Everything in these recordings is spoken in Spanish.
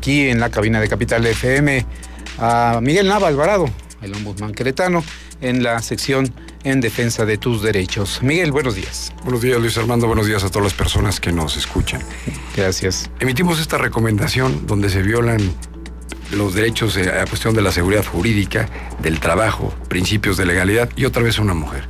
aquí en la cabina de Capital FM a Miguel Nava Alvarado, el ombudsman queretano, en la sección En Defensa de Tus Derechos. Miguel, buenos días. Buenos días, Luis Armando. Buenos días a todas las personas que nos escuchan. Gracias. Emitimos esta recomendación donde se violan los derechos a cuestión de la seguridad jurídica, del trabajo, principios de legalidad y otra vez una mujer.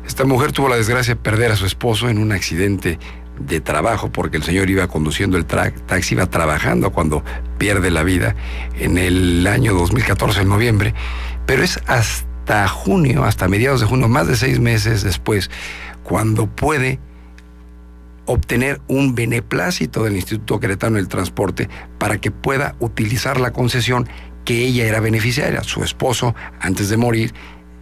Esta mujer tuvo la desgracia de perder a su esposo en un accidente de trabajo porque el señor iba conduciendo el taxi, iba trabajando cuando pierde la vida en el año 2014, en noviembre, pero es hasta junio, hasta mediados de junio, más de 6 meses después, cuando puede obtener un beneplácito del Instituto Queretano del Transporte para que pueda utilizar la concesión que ella era beneficiaria. Su esposo, antes de morir,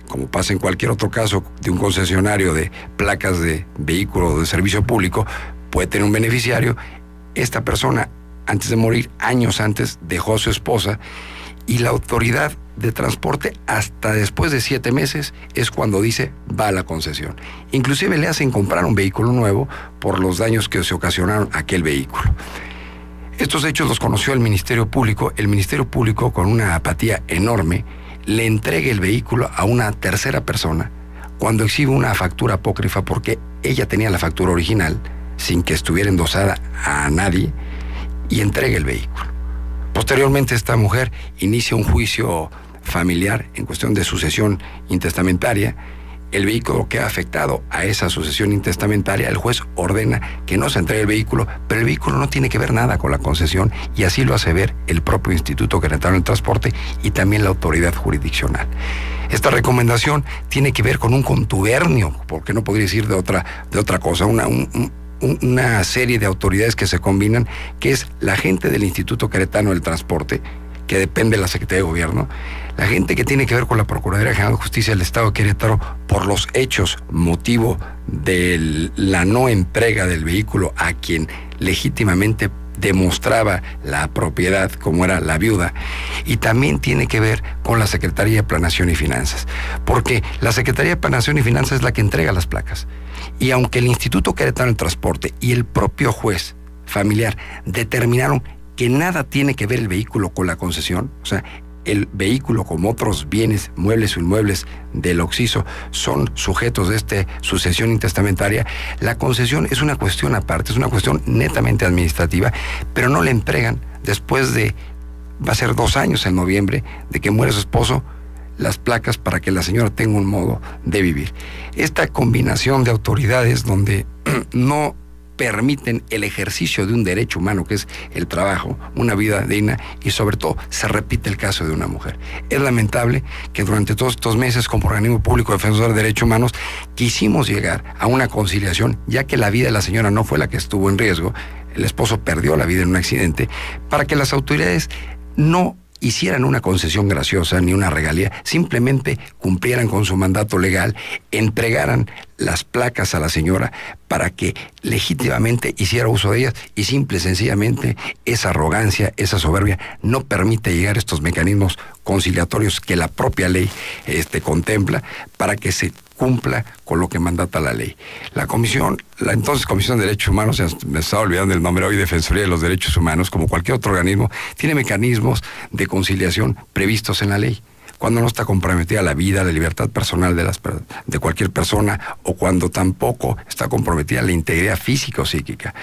como pasa en cualquier otro caso de un concesionario de placas de vehículo de servicio público, puede tener un beneficiario. Esta persona, antes de morir, años antes, dejó a su esposa y la autoridad de transporte, hasta después de 7 meses, es cuando dice va a la concesión. Inclusive le hacen comprar un vehículo nuevo por los daños que se ocasionaron a aquel vehículo. Estos hechos los conoció el Ministerio Público. El Ministerio Público, con una apatía enorme, le entrega el vehículo a una tercera persona cuando exhibe una factura apócrifa porque ella tenía la factura original sin que estuviera endosada a nadie y entrega el vehículo. Posteriormente, esta mujer inicia un juicio familiar en cuestión de sucesión intestamentaria. El vehículo queda afectado a esa sucesión intestamentaria. El juez ordena que no se entregue el vehículo, pero el vehículo no tiene que ver nada con la concesión y así lo hace ver el propio Instituto Queretano del Transporte y también la autoridad jurisdiccional. Esta recomendación tiene que ver con un contubernio, porque no podría decir de otra cosa, una serie de autoridades que se combinan, que es la gente del Instituto Queretano del Transporte, que depende de la Secretaría de Gobierno, la gente que tiene que ver con la Procuraduría General de Justicia del Estado de Querétaro por los hechos motivo de la no entrega del vehículo a quien legítimamente demostraba la propiedad, como era la viuda, y también tiene que ver con la Secretaría de Planeación y Finanzas, porque la Secretaría de Planeación y Finanzas es la que entrega las placas, y aunque el Instituto Queretano del Transporte y el propio juez familiar determinaron que nada tiene que ver el vehículo con la concesión, o sea, el vehículo como otros bienes, muebles o inmuebles del occiso son sujetos de esta sucesión intestamentaria, la concesión es una cuestión aparte, es una cuestión netamente administrativa, pero no le entregan después de, va a ser 2 años en noviembre, de que muere su esposo, las placas para que la señora tenga un modo de vivir. Esta combinación de autoridades donde no permiten el ejercicio de un derecho humano que es el trabajo, una vida digna, y sobre todo se repite el caso de una mujer. Es lamentable que durante todos estos meses, como organismo público defensor de derechos humanos, quisimos llegar a una conciliación, ya que la vida de la señora no fue la que estuvo en riesgo, el esposo perdió la vida en un accidente, para que las autoridades no hicieran una concesión graciosa ni una regalía, simplemente cumplieran con su mandato legal, entregaran las placas a la señora para que legítimamente hiciera uso de ellas, y simple y sencillamente esa arrogancia, esa soberbia no permite llegar a estos mecanismos conciliatorios que la propia ley contempla para que se cumpla con lo que mandata la ley. La entonces Comisión de Derechos Humanos, me estaba olvidando el nombre hoy, Defensoría de los Derechos Humanos, como cualquier otro organismo, tiene mecanismos de conciliación previstos en la ley. Cuando no está comprometida la vida, la libertad personal de cualquier persona, o cuando tampoco está comprometida la integridad física o psíquica.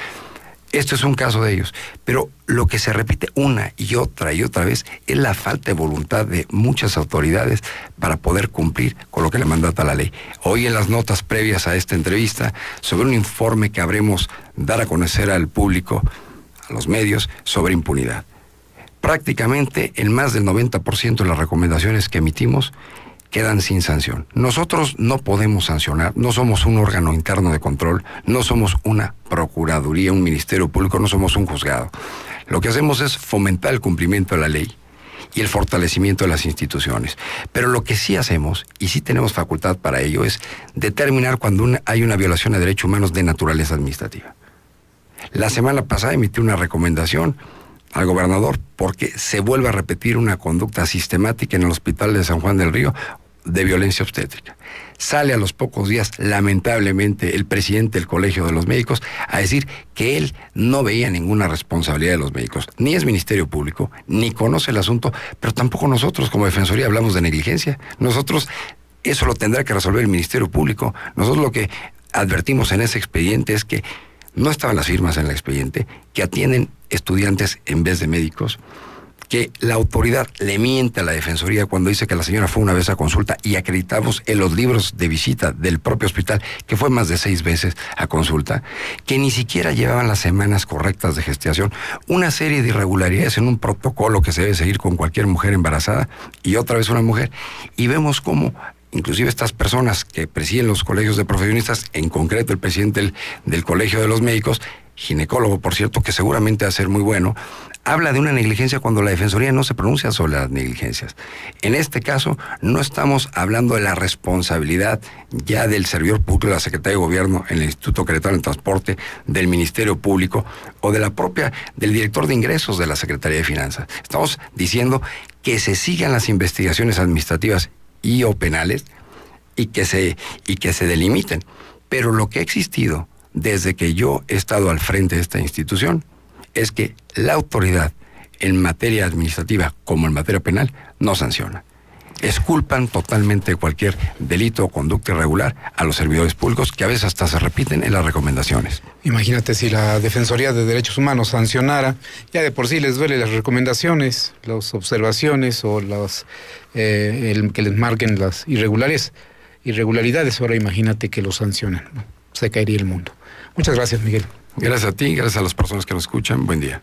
Esto es un caso de ellos, pero lo que se repite una y otra vez es la falta de voluntad de muchas autoridades para poder cumplir con lo que le mandata la ley. Hoy, en las notas previas a esta entrevista, sobre un informe que habremos dar a conocer al público, a los medios, sobre impunidad. Prácticamente el más del 90% de las recomendaciones que emitimos quedan sin sanción. Nosotros no podemos sancionar, no somos un órgano interno de control, no somos una procuraduría, un ministerio público, no somos un juzgado. Lo que hacemos es fomentar el cumplimiento de la ley y el fortalecimiento de las instituciones. Pero lo que sí hacemos, y sí tenemos facultad para ello, es determinar cuando hay una violación de derechos humanos de naturaleza administrativa. La semana pasada emití una recomendación al gobernador porque se vuelve a repetir una conducta sistemática en el Hospital de San Juan del Río, de violencia obstétrica. Sale a los pocos días, lamentablemente, el presidente del Colegio de los Médicos a decir que él no veía ninguna responsabilidad de los médicos. Ni es Ministerio Público, ni conoce el asunto, pero tampoco nosotros como Defensoría hablamos de negligencia. Nosotros, eso lo tendrá que resolver el Ministerio Público. Nosotros lo que advertimos en ese expediente es que no estaban las firmas en el expediente, que atienden estudiantes en vez de médicos, que la autoridad le miente a la Defensoría cuando dice que la señora fue una vez a consulta y acreditamos en los libros de visita del propio hospital que fue más de 6 veces a consulta, que ni siquiera llevaban las semanas correctas de gestación, una serie de irregularidades en un protocolo que se debe seguir con cualquier mujer embarazada y otra vez una mujer, y vemos cómo inclusive estas personas que presiden los colegios de profesionistas, en concreto el presidente del Colegio de los Médicos, ginecólogo, por cierto, que seguramente va a ser muy bueno, habla de una negligencia cuando la Defensoría no se pronuncia sobre las negligencias. En este caso, no estamos hablando de la responsabilidad ya del servidor público, de la Secretaría de Gobierno en el Instituto Queretano de Transporte, del Ministerio Público o del director de ingresos de la Secretaría de Finanzas. Estamos diciendo que se sigan las investigaciones administrativas y o penales y que se delimiten. Pero lo que ha existido desde que yo he estado al frente de esta institución es que la autoridad en materia administrativa como en materia penal no sanciona. Exculpan totalmente cualquier delito o conducta irregular a los servidores públicos, que a veces hasta se repiten en las recomendaciones. Imagínate si la Defensoría de Derechos Humanos sancionara, ya de por sí les duele las recomendaciones, las observaciones o que les marquen las irregularidades, ahora imagínate que los sancionan, ¿no? Se caería el mundo. Muchas gracias, Miguel. Gracias a ti, gracias a las personas que nos escuchan. Buen día.